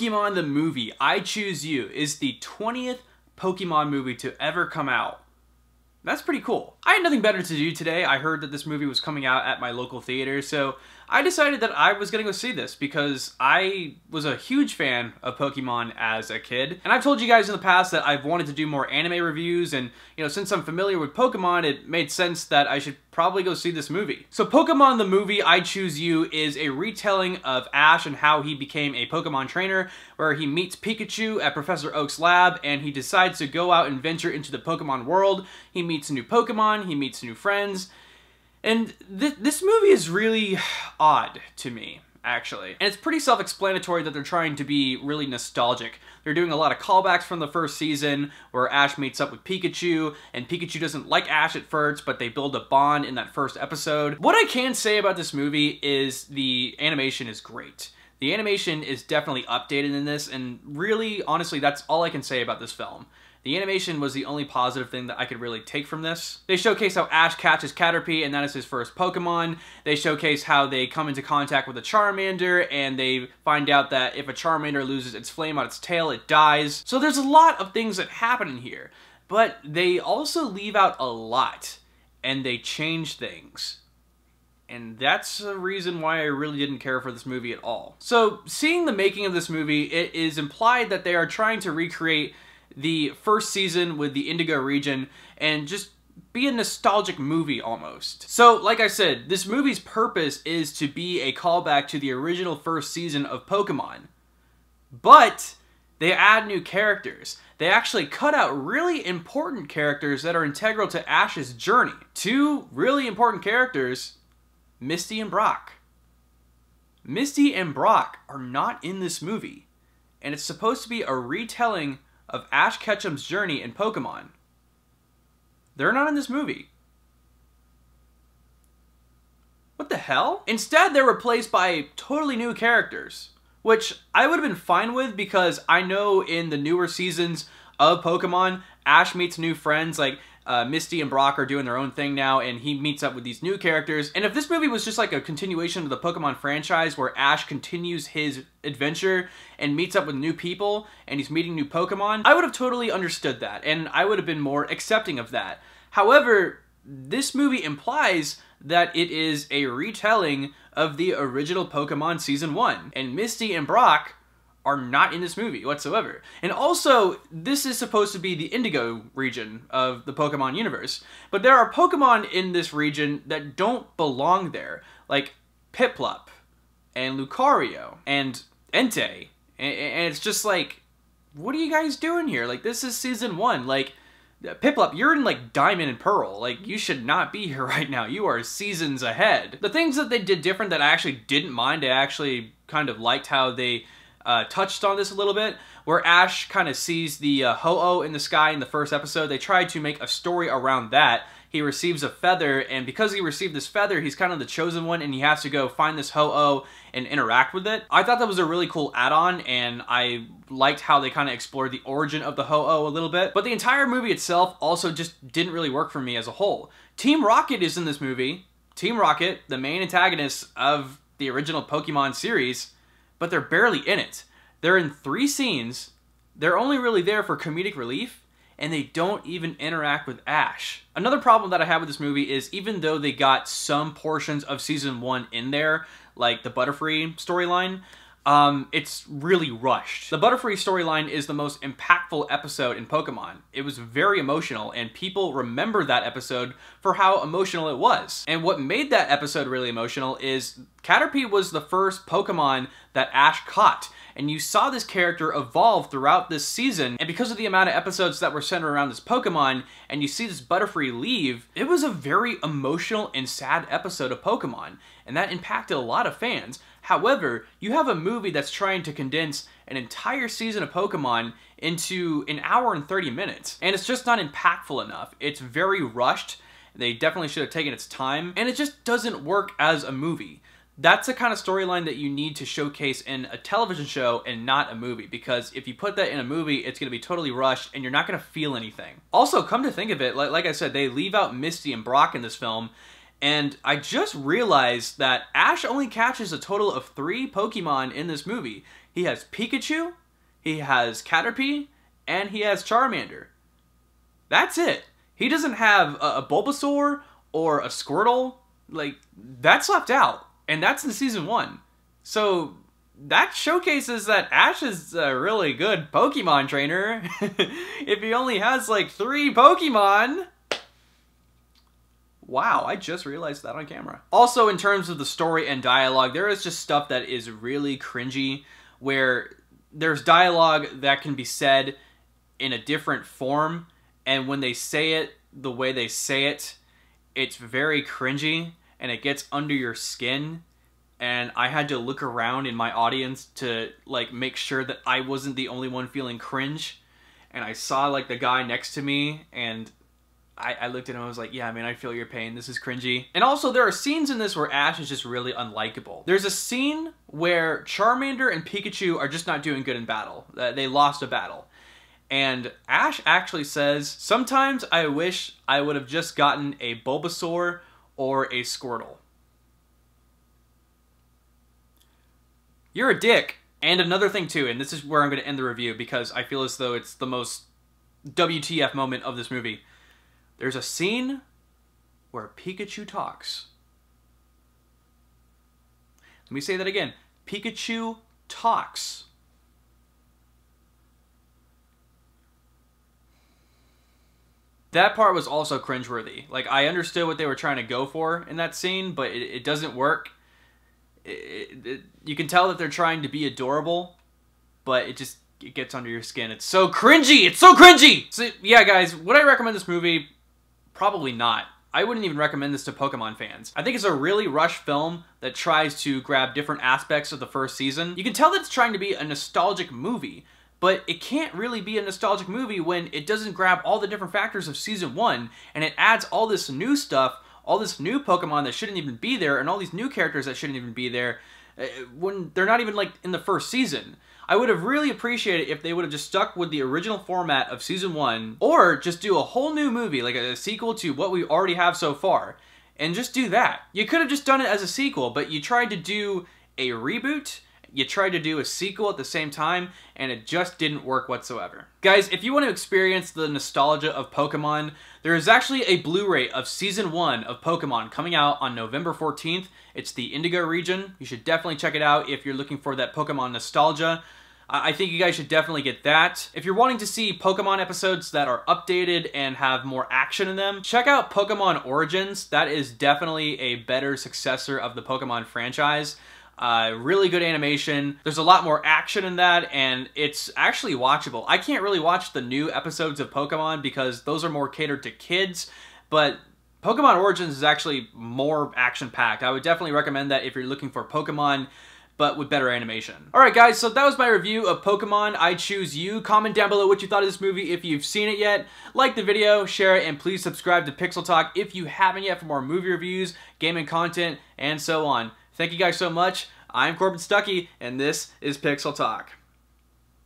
Pokémon the Movie, I Choose You, is the 20th Pokemon movie to ever come out. That's pretty cool. I had nothing better to do today. I heard that this movie was coming out at my local theater, so I decided that I was gonna go see this because I was a huge fan of Pokemon as a kid. And I've told you guys in the past that I've wanted to do more anime reviews, and since I'm familiar with Pokemon, it made sense that I should probably go see this movie. So Pokémon the Movie, I Choose You is a retelling of Ash and how he became a Pokemon trainer, where he meets Pikachu at Professor Oak's lab, and he decides to go out and venture into the Pokemon world. He meets new Pokemon, he meets new friends, and this movie is really odd to me, actually. And it's pretty self-explanatory that they're trying to be really nostalgic. They're doing a lot of callbacks from the first season, where Ash meets up with Pikachu, and Pikachu doesn't like Ash at first, but they build a bond in that first episode. What I can say about this movie is the animation is great. The animation is definitely updated in this, and really, honestly, that's all I can say about this film. The animation was the only positive thing that I could really take from this. They showcase how Ash catches Caterpie, and that is his first Pokemon. They showcase how they come into contact with a Charmander, and they find out that if a Charmander loses its flame on its tail, it dies. So there's a lot of things that happen in here, but they also leave out a lot, and they change things. And that's a reason why I really didn't care for this movie at all. So, seeing the making of this movie, it is implied that they are trying to recreate the first season with the Indigo region and just be a nostalgic movie almost. So, like I said, this movie's purpose is to be a callback to the original first season of Pokemon. But they add new characters. They actually cut out really important characters that are integral to Ash's journey. Two really important characters, Misty and Brock. Misty and Brock are not in this movie, and it's supposed to be a retelling of Ash Ketchum's journey in Pokemon. They're not in this movie. What the hell? Instead, they're replaced by totally new characters, which I would have been fine with because I know in the newer seasons of Pokemon, Ash meets new friends, like Misty and Brock are doing their own thing now, and he meets up with these new characters. And if this movie was just like a continuation of the Pokemon franchise where Ash continues his adventure and meets up with new people and he's meeting new Pokemon, I would have totally understood that, and I would have been more accepting of that. However, this movie implies that it is a retelling of the original Pokemon Season 1, and Misty and Brock are not in this movie whatsoever. And also, this is supposed to be the Indigo region of the Pokemon universe, but there are Pokemon in this region that don't belong there, like Piplup, and Lucario, and Entei, and it's just like, what are you guys doing here? Like, this is Season 1, like, Piplup, you're in like Diamond and Pearl. Like, you should not be here right now. You are seasons ahead. The things that they did different that I actually didn't mind, I actually kind of liked how they touched on this a little bit, where Ash kind of sees the Ho-Oh in the sky in the first episode. They tried to make a story around that. He receives a feather, and because he received this feather, he's kind of the chosen one, and he has to go find this Ho-Oh and interact with it. I thought that was a really cool add-on, and I liked how they kind of explored the origin of the Ho-Oh a little bit. But the entire movie itself also just didn't really work for me as a whole. Team Rocket is in this movie. Team Rocket, the main antagonists of the original Pokemon series, but they're barely in it. They're in 3 scenes, they're only really there for comedic relief, and they don't even interact with Ash. Another problem that I have with this movie is even though they got some portions of Season 1 in there, like the Butterfree storyline, it's really rushed. The Butterfree storyline is the most impactful episode in Pokemon. It was very emotional, and people remember that episode for how emotional it was. And what made that episode really emotional is Caterpie was the first Pokemon that Ash caught, and you saw this character evolve throughout this season, and because of the amount of episodes that were centered around this Pokemon, and you see this Butterfree leave, it was a very emotional and sad episode of Pokemon, and that impacted a lot of fans. However, you have a movie that's trying to condense an entire season of Pokemon into an hour and 30 minutes, and it's just not impactful enough. It's very rushed. They definitely should have taken its time, and it just doesn't work as a movie. That's the kind of storyline that you need to showcase in a television show and not a movie, because if you put that in a movie, it's going to be totally rushed and you're not going to feel anything. Also, come to think of it, like I said, they leave out Misty and Brock in this film, and I just realized that Ash only catches a total of 3 Pokemon in this movie. he has Pikachu, he has Caterpie, and he has Charmander. That's it. He doesn't have a Bulbasaur or a Squirtle. Like, that's left out. And that's in Season 1. So, that showcases that Ash is a really good Pokemon trainer. If he only has, like, 3 Pokemon. Wow, I just realized that on camera. Also, in terms of the story and dialogue, there is just stuff that is really cringy, where there's dialogue that can be said in a different form, and when they say it the way they say it, it's very cringy, and it gets under your skin, and I had to look around in my audience to, like, make sure that I wasn't the only one feeling cringe, and I saw, like, the guy next to me, and I looked at him and I was like, yeah, man, I feel your pain. This is cringy. And also, there are scenes in this where Ash is just really unlikable. There's a scene where Charmander and Pikachu are just not doing good in battle. They lost a battle. And Ash actually says, sometimes I wish I would have just gotten a Bulbasaur or a Squirtle. You're a dick. And another thing too, and this is where I'm going to end the review because I feel as though it's the most WTF moment of this movie. There's a scene where Pikachu talks. Let me say that again. Pikachu talks. That part was also cringeworthy. Like, I understood what they were trying to go for in that scene, but it doesn't work. You can tell that they're trying to be adorable, but it gets under your skin. It's so cringy! It's so cringy! So, yeah, guys, would I recommend this movie? Probably not. I wouldn't even recommend this to Pokemon fans. I think it's a really rushed film that tries to grab different aspects of the first season. You can tell that it's trying to be a nostalgic movie, but it can't really be a nostalgic movie when it doesn't grab all the different factors of Season 1, and it adds all this new stuff, all this new Pokemon that shouldn't even be there, and all these new characters that shouldn't even be there, when they're not even, like, in the first season. I would have really appreciated if they would have just stuck with the original format of Season 1, or just do a whole new movie, like a sequel to what we already have so far, and just do that. You could have just done it as a sequel, but you tried to do a reboot, you tried to do a sequel at the same time, and it just didn't work whatsoever. Guys, if you want to experience the nostalgia of Pokemon, there is actually a Blu-ray of Season 1 of Pokemon coming out on November 14th. It's the Indigo region. You should definitely check it out if you're looking for that Pokemon nostalgia. I think you guys should definitely get that. If you're wanting to see Pokemon episodes that are updated and have more action in them, check out Pokemon Origins. That is definitely a better successor of the Pokemon franchise. Really good animation. There's a lot more action in that, and it's actually watchable. I can't really watch the new episodes of Pokemon because those are more catered to kids, but Pokemon Origins is actually more action-packed. I would definitely recommend that if you're looking for Pokemon, but with better animation. Alright guys, so that was my review of Pokemon I Choose You. Comment down below what you thought of this movie if you've seen it yet. Like the video, share it, and please subscribe to Pixel Talk if you haven't yet for more movie reviews, gaming content, and so on. Thank you guys so much. I'm Corbin Stuckey, and this is Pixel Talk.